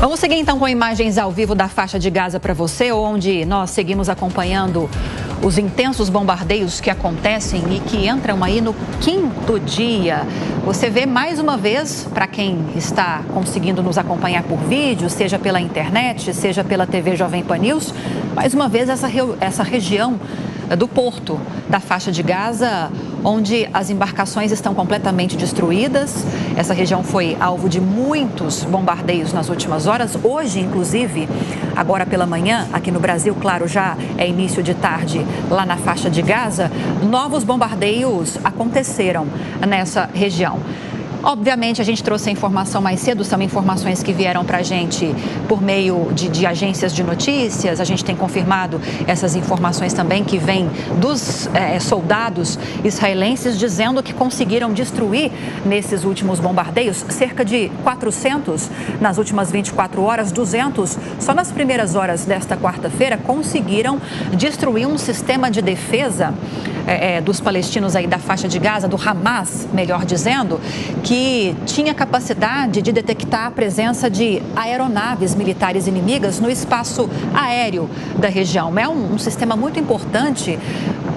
Vamos seguir então com imagens ao vivo da faixa de Gaza para você, onde nós seguimos acompanhando os intensos bombardeios que acontecem e que entram aí no quinto dia. Você vê mais uma vez, para quem está conseguindo nos acompanhar por vídeo, seja pela internet, seja pela TV Jovem Pan News, mais uma vez essa região do porto da faixa de Gaza, onde as embarcações estão completamente destruídas. Essa região foi alvo de muitos bombardeios nas últimas horas. Hoje, inclusive, agora pela manhã, aqui no Brasil, claro, já é início de tarde lá na faixa de Gaza, novos bombardeios aconteceram nessa região. Obviamente, a gente trouxe a informação mais cedo, são informações que vieram para a gente por meio de agências de notícias. A gente tem confirmado essas informações também que vêm dos soldados israelenses dizendo que conseguiram destruir nesses últimos bombardeios cerca de 400 nas últimas 24 horas, 200 só nas primeiras horas desta quarta-feira conseguiram destruir um sistema de defesa dos palestinos aí da faixa de Gaza, do Hamas, melhor dizendo, que tinha capacidade de detectar a presença de aeronaves militares inimigas no espaço aéreo da região. É um sistema muito importante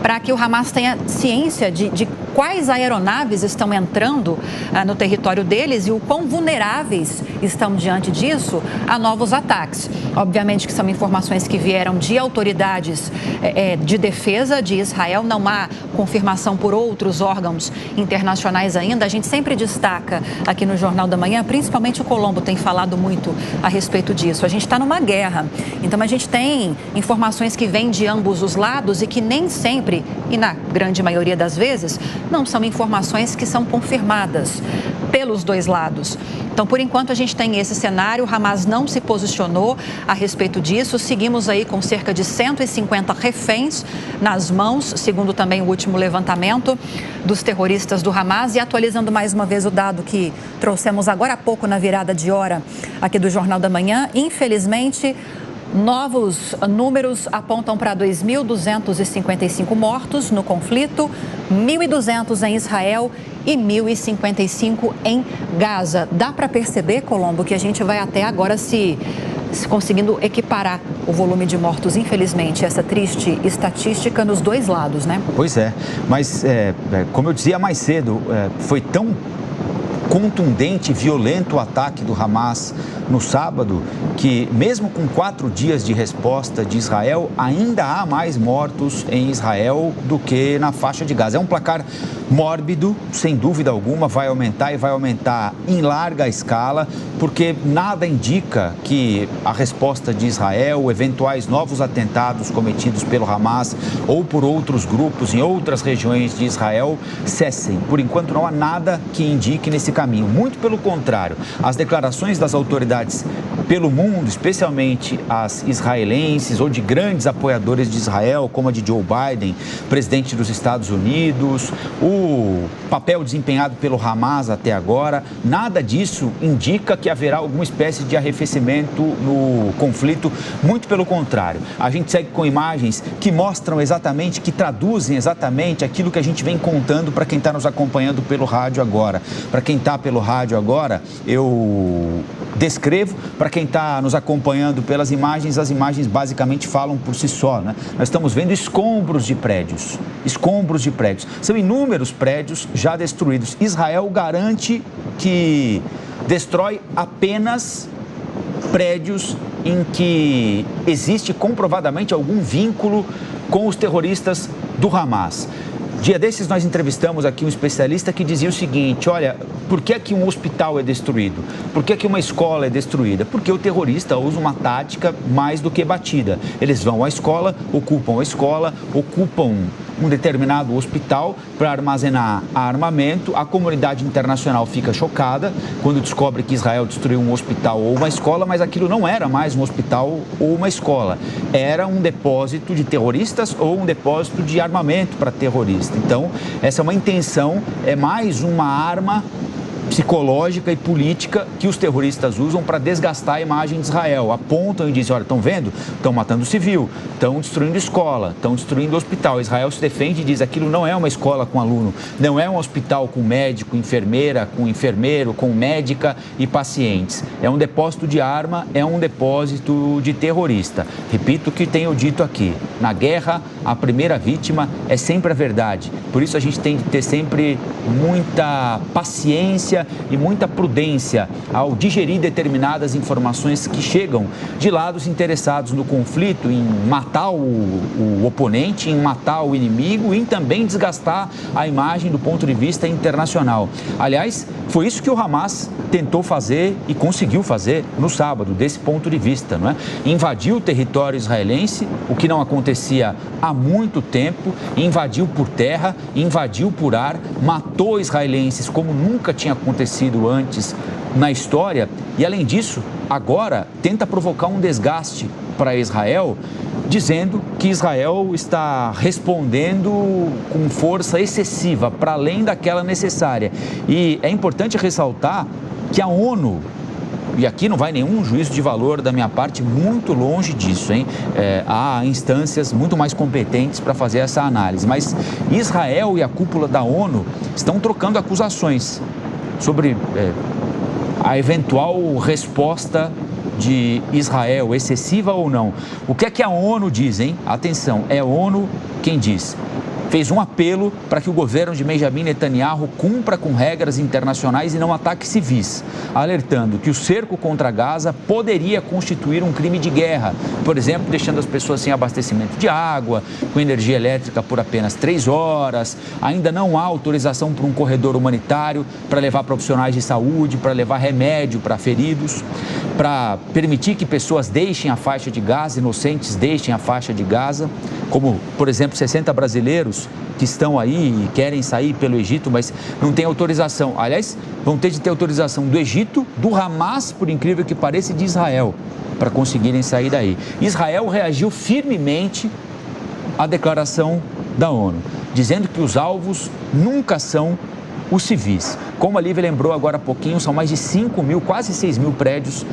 para que o Hamas tenha ciência de quais aeronaves estão entrando no território deles e o quão vulneráveis estão diante disso a novos ataques. Obviamente que são informações que vieram de autoridades de defesa de Israel, não há confirmação por outros órgãos internacionais ainda. A gente sempre destaca aqui no Jornal da Manhã, principalmente o Colombo tem falado muito a respeito disso. A gente está numa guerra, então a gente tem informações que vêm de ambos os lados e que nem sempre, e na grande maioria das vezes, não são informações que são confirmadas pelos dois lados. Então, por enquanto, a gente tem esse cenário. O Hamas não se posicionou a respeito disso. Seguimos aí com cerca de 150 reféns nas mãos, segundo também o último levantamento dos terroristas do Hamas. E atualizando mais uma vez o dado que trouxemos agora há pouco na virada de hora aqui do Jornal da Manhã, infelizmente, novos números apontam para 2.255 mortos no conflito, 1.200 em Israel e 1.055 em Gaza. Dá para perceber, Colombo, que a gente vai até agora se conseguindo equiparar o volume de mortos, infelizmente, essa triste estatística nos dois lados, né? Pois é, mas como eu dizia mais cedo, foi tão contundente e violento o ataque do Hamas no sábado, que mesmo com 4 dias de resposta de Israel, ainda há mais mortos em Israel do que na faixa de Gaza. É um placar mórbido, sem dúvida alguma, vai aumentar e vai aumentar em larga escala, porque nada indica que a resposta de Israel, eventuais novos atentados cometidos pelo Hamas ou por outros grupos em outras regiões de Israel cessem. Por enquanto não há nada que indique nesse caminho. Muito pelo contrário, as declarações das autoridades pelo mundo, especialmente as israelenses ou de grandes apoiadores de Israel, como a de Joe Biden, presidente dos Estados Unidos, o papel desempenhado pelo Hamas até agora, nada disso indica que haverá alguma espécie de arrefecimento no conflito, muito pelo contrário. A gente segue com imagens que mostram exatamente, que traduzem exatamente aquilo que a gente vem contando para quem está nos acompanhando pelo rádio agora. Para quem está pelo rádio agora, eu descrevo, para quem está nos acompanhando pelas imagens, as imagens basicamente falam por si só, né? Nós estamos vendo escombros de prédios, são inúmeros prédios já destruídos. Israel garante que destrói apenas prédios em que existe comprovadamente algum vínculo com os terroristas do Hamas. Dia desses nós entrevistamos aqui um especialista que dizia o seguinte: olha, por que é que um hospital é destruído? Por que é que uma escola é destruída? Porque o terrorista usa uma tática mais do que batida. Eles vão à escola, ocupam um determinado hospital para armazenar armamento. A comunidade internacional fica chocada quando descobre que Israel destruiu um hospital ou uma escola, mas aquilo não era mais um hospital ou uma escola. Era um depósito de terroristas ou um depósito de armamento para terroristas. Então, essa é uma intenção, é mais uma arma psicológica e política que os terroristas usam para desgastar a imagem de Israel. Apontam e dizem, olha, estão vendo? Estão matando civil, estão destruindo escola, estão destruindo hospital. Israel se defende e diz, aquilo não é uma escola com aluno, não é um hospital com médico, enfermeira, com enfermeiro, com médica e pacientes. É um depósito de arma, é um depósito de terrorista. Repito o que tenho dito aqui, na guerra, a primeira vítima é sempre a verdade. Por isso a gente tem de ter sempre muita paciência e muita prudência ao digerir determinadas informações que chegam de lados interessados no conflito, em matar o oponente, em matar o inimigo e em também desgastar a imagem do ponto de vista internacional. Aliás, foi isso que o Hamas tentou fazer e conseguiu fazer no sábado, desse ponto de vista, não é? Invadiu o território israelense, o que não acontecia há muito tempo, invadiu por terra, invadiu por ar, matou israelenses como nunca tinha acontecido antes na história e, além disso, agora tenta provocar um desgaste para Israel, dizendo que Israel está respondendo com força excessiva, para além daquela necessária. E é importante ressaltar que a ONU, e aqui não vai nenhum juízo de valor da minha parte, muito longe disso, hein? Há instâncias muito mais competentes para fazer essa análise, mas Israel e a cúpula da ONU estão trocando acusações sobre a eventual resposta de Israel, excessiva ou não. O que é que a ONU diz, hein? Atenção, é a ONU quem diz. Fez um apelo para que o governo de Benjamin Netanyahu cumpra com regras internacionais e não ataque civis, alertando que o cerco contra Gaza poderia constituir um crime de guerra, por exemplo, deixando as pessoas sem abastecimento de água, com energia elétrica por apenas 3 horas, ainda não há autorização para um corredor humanitário para levar profissionais de saúde, para levar remédio para feridos, para permitir que pessoas deixem a faixa de Gaza, inocentes deixem a faixa de Gaza, como, por exemplo, 60 brasileiros que estão aí e querem sair pelo Egito, mas não tem autorização. Aliás, vão ter de ter autorização do Egito, do Hamas, por incrível que pareça, e de Israel, para conseguirem sair daí. Israel reagiu firmemente à declaração da ONU, dizendo que os alvos nunca são os civis. Como a Lívia lembrou agora há pouquinho, são mais de 5 mil, quase 6 mil prédios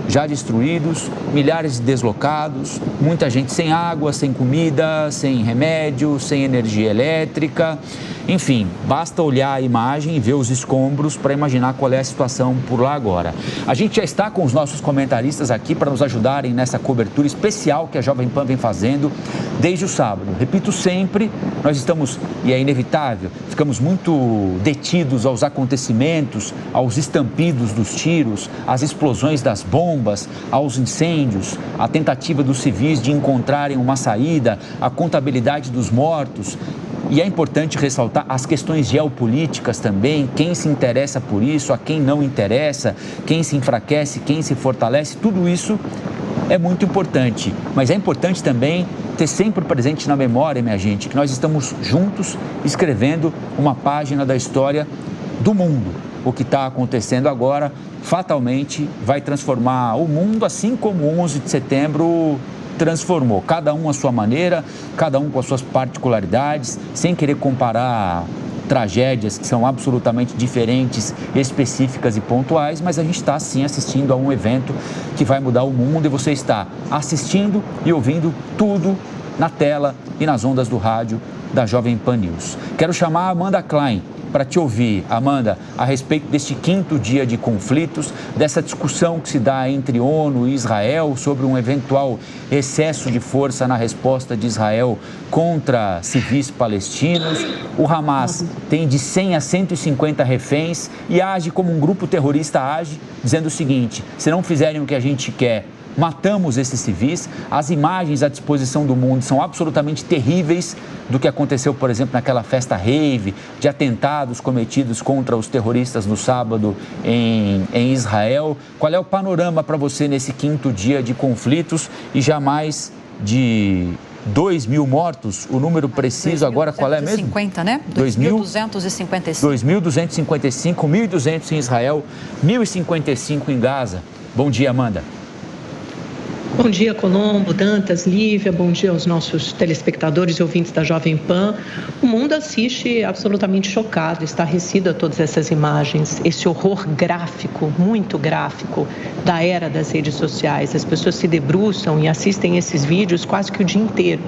já destruídos, milhares de deslocados, muita gente sem água, sem comida, sem remédio, sem energia elétrica. Enfim, basta olhar a imagem e ver os escombros para imaginar qual é a situação por lá agora. A gente já está com os nossos comentaristas aqui para nos ajudarem nessa cobertura especial que a Jovem Pan vem fazendo desde o sábado. Repito sempre, nós estamos, e é inevitável, ficamos muito detidos aos acontecimentos, aos estampidos dos tiros, às explosões das bombas, aos incêndios, à tentativa dos civis de encontrarem uma saída, a contabilidade dos mortos. E é importante ressaltar as questões geopolíticas também, quem se interessa por isso, a quem não interessa, quem se enfraquece, quem se fortalece, tudo isso é muito importante. Mas é importante também ter sempre presente na memória, minha gente, que nós estamos juntos escrevendo uma página da história do mundo. O que está acontecendo agora fatalmente vai transformar o mundo, assim como o 11 de setembro transformou, cada um à sua maneira, cada um com as suas particularidades, sem querer comparar tragédias que são absolutamente diferentes, específicas e pontuais, mas a gente está sim assistindo a um evento que vai mudar o mundo e você está assistindo e ouvindo tudo na tela e nas ondas do rádio da Jovem Pan News. Quero chamar a Amanda Klein para te ouvir, Amanda, a respeito deste 5º dia de conflitos, dessa discussão que se dá entre ONU e Israel sobre um eventual excesso de força na resposta de Israel contra civis palestinos. O Hamas tem de 100 a 150 reféns e age como um grupo terrorista age, dizendo o seguinte: se não fizerem o que a gente quer, matamos esses civis. As imagens à disposição do mundo são absolutamente terríveis do que aconteceu, por exemplo, naquela festa rave, de atentados cometidos contra os terroristas no sábado em Israel. Qual é o panorama para você nesse 5º dia de conflitos e já mais de 2.000 mortos? O número preciso agora qual é mesmo? 2.250, né? 2.255. 2.255, 1.200 em Israel, 1.055 em Gaza. Bom dia, Amanda. Bom dia, Colombo, Dantas, Lívia, bom dia aos nossos telespectadores e ouvintes da Jovem Pan. O mundo assiste absolutamente chocado, estarrecido a todas essas imagens, esse horror gráfico, muito gráfico, da era das redes sociais. As pessoas se debruçam e assistem esses vídeos quase que o dia inteiro.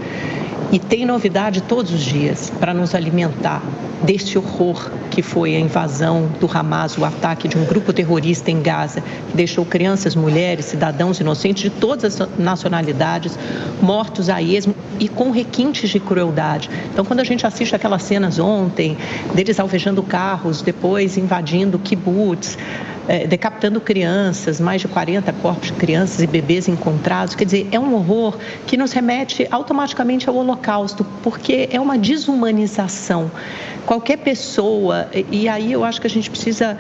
E tem novidade todos os dias para nos alimentar desse horror que foi a invasão do Hamas, o ataque de um grupo terrorista em Gaza, que deixou crianças, mulheres, cidadãos inocentes de todas as nacionalidades mortos a esmo e com requintes de crueldade. Então, quando a gente assiste aquelas cenas ontem, deles alvejando carros, depois invadindo kibbutz, decapitando crianças, mais de 40 corpos de crianças e bebês encontrados. Quer dizer, é um horror que nos remete automaticamente ao Holocausto, porque é uma desumanização. Qualquer pessoa, e aí eu acho que a gente precisa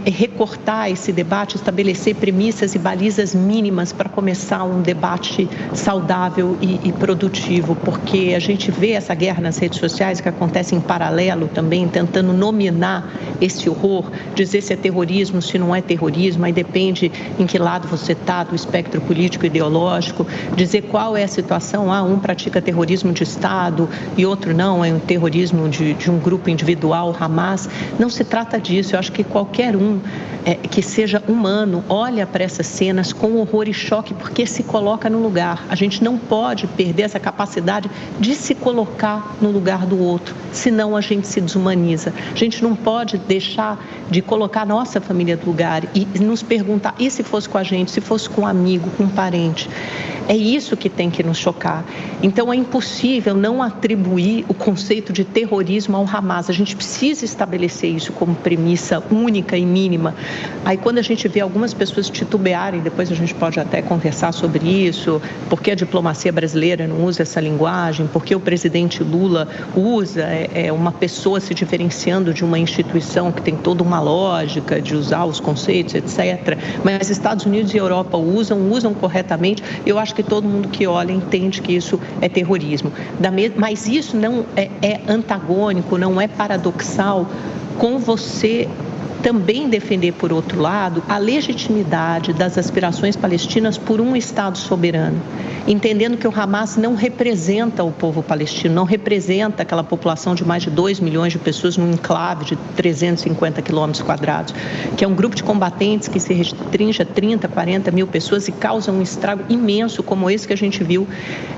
recortar esse debate, estabelecer premissas e balizas mínimas para começar um debate saudável e produtivo, porque a gente vê essa guerra nas redes sociais que acontece em paralelo também, tentando nominar esse horror, dizer se é terrorismo, se não é terrorismo, aí depende em que lado você está do espectro político e ideológico, dizer qual é a situação, um pratica terrorismo de Estado e outro não, é um terrorismo de um grupo individual, Hamas. Não se trata disso. Eu acho que qualquer um que seja humano olha para essas cenas com horror e choque porque se coloca no lugar. A gente não pode perder essa capacidade de se colocar no lugar do outro, senão a gente se desumaniza. A gente não pode deixar de colocar a nossa família no lugar e nos perguntar, e se fosse com a gente, se fosse com um amigo, com um parente? É isso que tem que nos chocar. Então, é impossível não atribuir o conceito de terrorismo ao Hamas. A gente precisa estabelecer isso como premissa única e mínima. Aí, quando a gente vê algumas pessoas titubearem, depois a gente pode até conversar sobre isso, porque a diplomacia brasileira não usa essa linguagem, porque o presidente Lula usa, uma pessoa se diferenciando de uma instituição que tem toda uma lógica de usar os conceitos, etc. Mas Estados Unidos e Europa usam corretamente. Eu acho que todo mundo que olha entende que isso é terrorismo. Mas isso não é antagônico, não é paradoxal com você também defender, por outro lado, a legitimidade das aspirações palestinas por um Estado soberano, entendendo que o Hamas não representa o povo palestino, não representa aquela população de mais de 2 milhões de pessoas num enclave de 350 quilômetros quadrados, que é um grupo de combatentes que se restringe a 30, 40 mil pessoas e causa um estrago imenso como esse que a gente viu.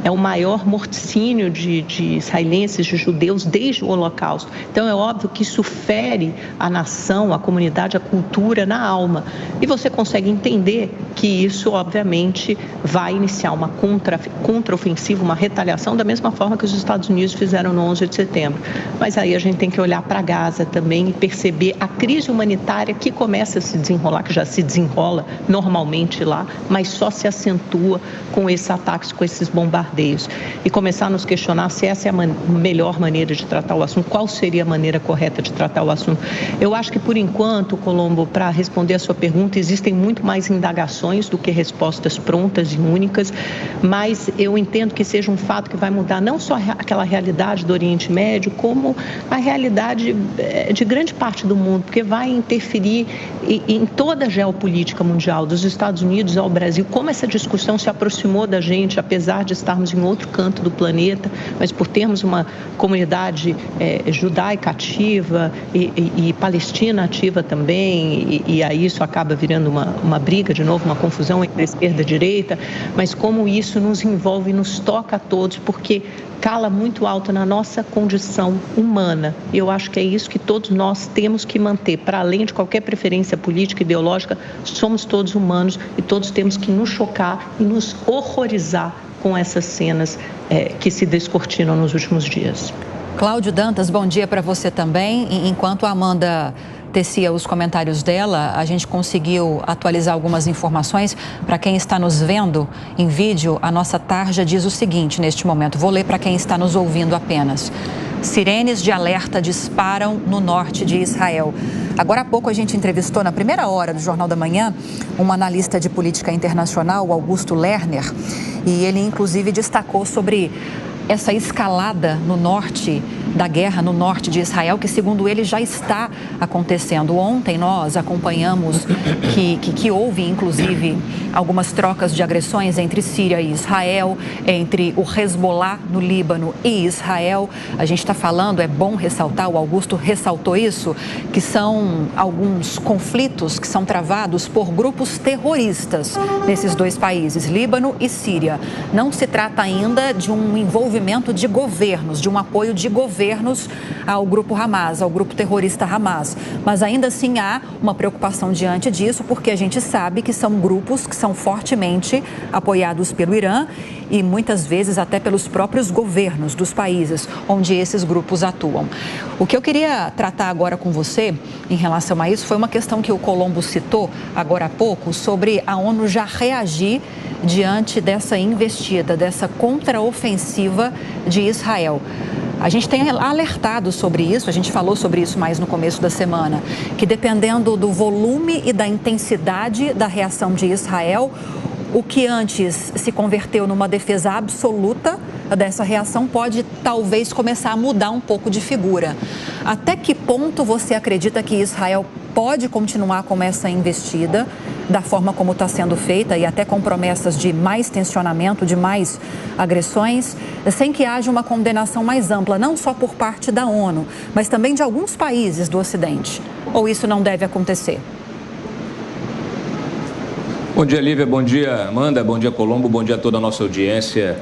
É o maior morticínio de israelenses, de judeus, desde o Holocausto. Então, é óbvio que isso fere a nação, a comunidade, a cultura na alma. E você consegue entender que isso, obviamente, vai iniciar uma contraofensiva, uma retaliação, da mesma forma que os Estados Unidos fizeram no 11 de setembro. Mas aí a gente tem que olhar para Gaza também e perceber a crise humanitária que começa a se desenrolar, que já se desenrola normalmente lá, mas só se acentua com esses ataques, com esses bombardeios. E começar a nos questionar se essa é a melhor maneira de tratar o assunto, qual seria a maneira correta de tratar o assunto. Eu acho que, por enquanto, Colombo, para responder a sua pergunta, existem muito mais indagações do que respostas prontas e únicas, mas eu entendo que seja um fato que vai mudar não só aquela realidade do Oriente Médio, como a realidade de grande parte do mundo, porque vai interferir em toda a geopolítica mundial, dos Estados Unidos ao Brasil, como essa discussão se aproximou da gente, apesar de estarmos em outro canto do planeta, mas por termos uma comunidade judaica ativa e palestina ativa também, e aí isso acaba virando uma briga, de novo, uma confusão entre esquerda e direita, mas como isso nos envolve e nos toca a todos, porque cala muito alto na nossa condição humana. E eu acho que é isso que todos nós temos que manter. Para além de qualquer preferência política, ideológica, somos todos humanos e todos temos que nos chocar e nos horrorizar com essas cenas que se descortinam nos últimos dias. Cláudio Dantas, bom dia para você também. Enquanto a Amanda tecia os comentários dela, a gente conseguiu atualizar algumas informações. Para quem está nos vendo em vídeo, a nossa tarja diz o seguinte neste momento. Vou ler para quem está nos ouvindo apenas. Sirenes de alerta disparam no norte de Israel. Agora há pouco a gente entrevistou, na primeira hora do Jornal da Manhã, um analista de política internacional, o Augusto Lerner, e ele inclusive destacou sobre essa escalada no norte da guerra no norte de Israel, que segundo ele já está acontecendo. Ontem nós acompanhamos que houve inclusive algumas trocas de agressões entre Síria e Israel, entre o Hezbollah no Líbano e Israel. A gente está falando, é bom ressaltar, o Augusto ressaltou isso, que são alguns conflitos que são travados por grupos terroristas nesses dois países, Líbano e Síria. Não se trata ainda de um envolvimento de governos, de um apoio de governos ao grupo Hamas, ao grupo terrorista Hamas. Mas ainda assim há uma preocupação diante disso, porque a gente sabe que são grupos que são fortemente apoiados pelo Irã e muitas vezes até pelos próprios governos dos países onde esses grupos atuam. O que eu queria tratar agora com você em relação a isso foi uma questão que o Colombo citou agora há pouco, sobre a ONU já reagir diante dessa investida, dessa contraofensiva de Israel. A gente tem alertado sobre isso, a gente falou sobre isso mais no começo da semana, que dependendo do volume e da intensidade da reação de Israel, o que antes se converteu numa defesa absoluta dessa reação pode talvez começar a mudar um pouco de figura. Até que ponto você acredita que Israel pode continuar com essa investida, da forma como está sendo feita e até com promessas de mais tensionamento, de mais agressões, sem que haja uma condenação mais ampla, não só por parte da ONU, mas também de alguns países do Ocidente? Ou isso não deve acontecer? Bom dia, Lívia. Bom dia, Amanda. Bom dia, Colombo. Bom dia a toda a nossa audiência.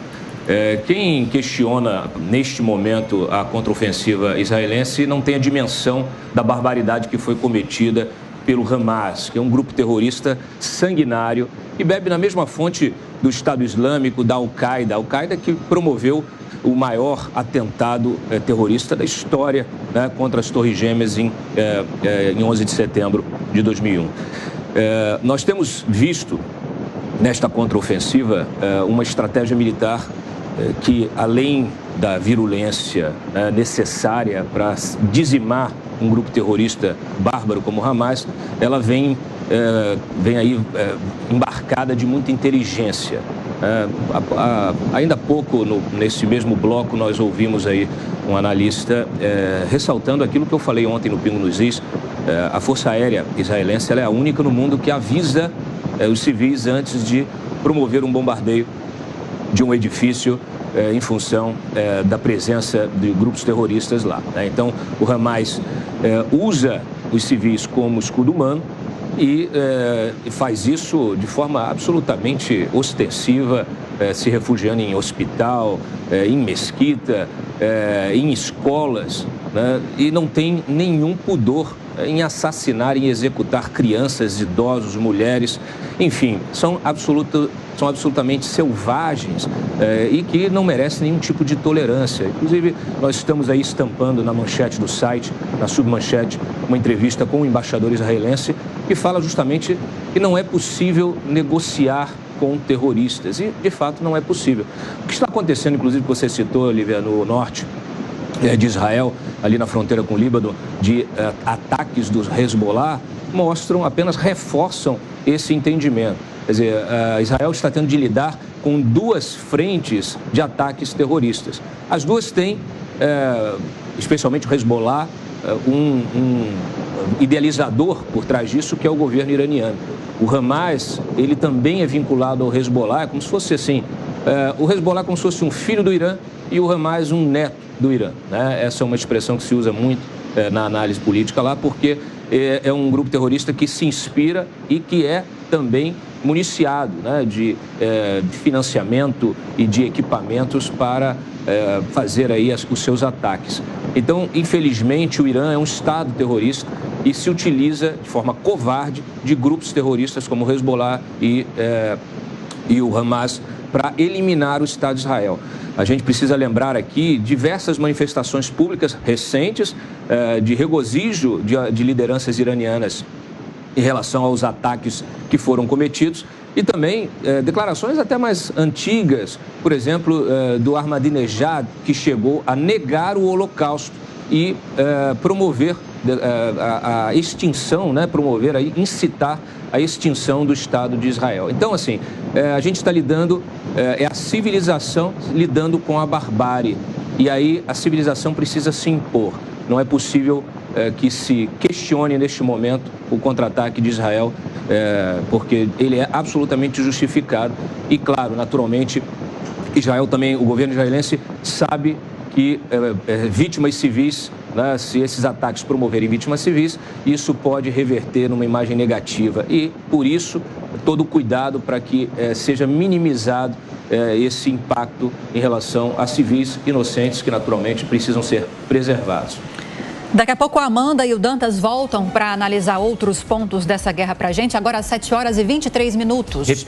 Quem questiona, neste momento, a contraofensiva israelense não tem a dimensão da barbaridade que foi cometida pelo Hamas, que é um grupo terrorista sanguinário e bebe na mesma fonte do Estado Islâmico, da Al-Qaeda. A Al-Qaeda que promoveu o maior atentado terrorista da história, né, contra as Torres Gêmeas em 11 de setembro de 2001. Nós temos visto nesta contraofensiva uma estratégia militar que, além da virulência necessária para dizimar um grupo terrorista bárbaro como o Hamas, ela vem aí embarcada de muita inteligência. Ainda há pouco, nesse mesmo bloco, nós ouvimos aí um analista ressaltando aquilo que eu falei ontem no Pingo nos Is. A Força Aérea Israelense ela é a única no mundo que avisa os civis antes de promover um bombardeio de um edifício em função da presença de grupos terroristas lá. Então, o Hamas usa os civis como escudo humano e faz isso de forma absolutamente ostensiva, se refugiando em hospital, em mesquita, em escolas, né? E não tem nenhum pudor em assassinar, em executar crianças, idosos, mulheres, enfim, são absolutamente selvagens e que não merecem nenhum tipo de tolerância. Inclusive, nós estamos aí estampando na manchete do site, na submanchete, uma entrevista com o embaixador israelense que fala justamente que não é possível negociar com terroristas e, de fato, não é possível. O que está acontecendo, inclusive, que você citou, Lívia, no norte de Israel, ali na fronteira com o Líbano, de ataques dos Hezbollah, apenas reforçam esse entendimento. Quer dizer, Israel está tendo de lidar com duas frentes de ataques terroristas. As duas têm, especialmente o Hezbollah, um idealizador por trás disso, que é o governo iraniano. O Hamas, ele também é vinculado ao Hezbollah, é como se fosse assim, o Hezbollah é como se fosse um filho do Irã e o Hamas um neto do Irã, né? Essa é uma expressão que se usa muito na análise política lá, porque é um grupo terrorista que se inspira e que é também municiado, né, de financiamento e de equipamentos para fazer aí os seus ataques. Então, infelizmente, o Irã é um Estado terrorista e se utiliza de forma covarde de grupos terroristas como o Hezbollah e o Hamas para eliminar o Estado de Israel. A gente precisa lembrar aqui diversas manifestações públicas recentes de regozijo de lideranças iranianas em relação aos ataques que foram cometidos e também declarações até mais antigas, por exemplo, do Ahmadinejad, que chegou a negar o Holocausto e promover a extinção, né, incitar a extinção do Estado de Israel. Então, assim, a gente está lidando, é a civilização lidando com a barbárie. E aí a civilização precisa se impor. Não é possível que se questione neste momento o contra-ataque de Israel, porque ele é absolutamente justificado. E claro, naturalmente, Israel também, o governo israelense sabe que vítimas civis, né, se esses ataques promoverem vítimas civis, isso pode reverter numa imagem negativa. E, por isso, todo o cuidado para que seja minimizado esse impacto em relação a civis inocentes que, naturalmente, precisam ser preservados. Daqui a pouco a Amanda e o Dantas voltam para analisar outros pontos dessa guerra para a gente, agora às 7h23.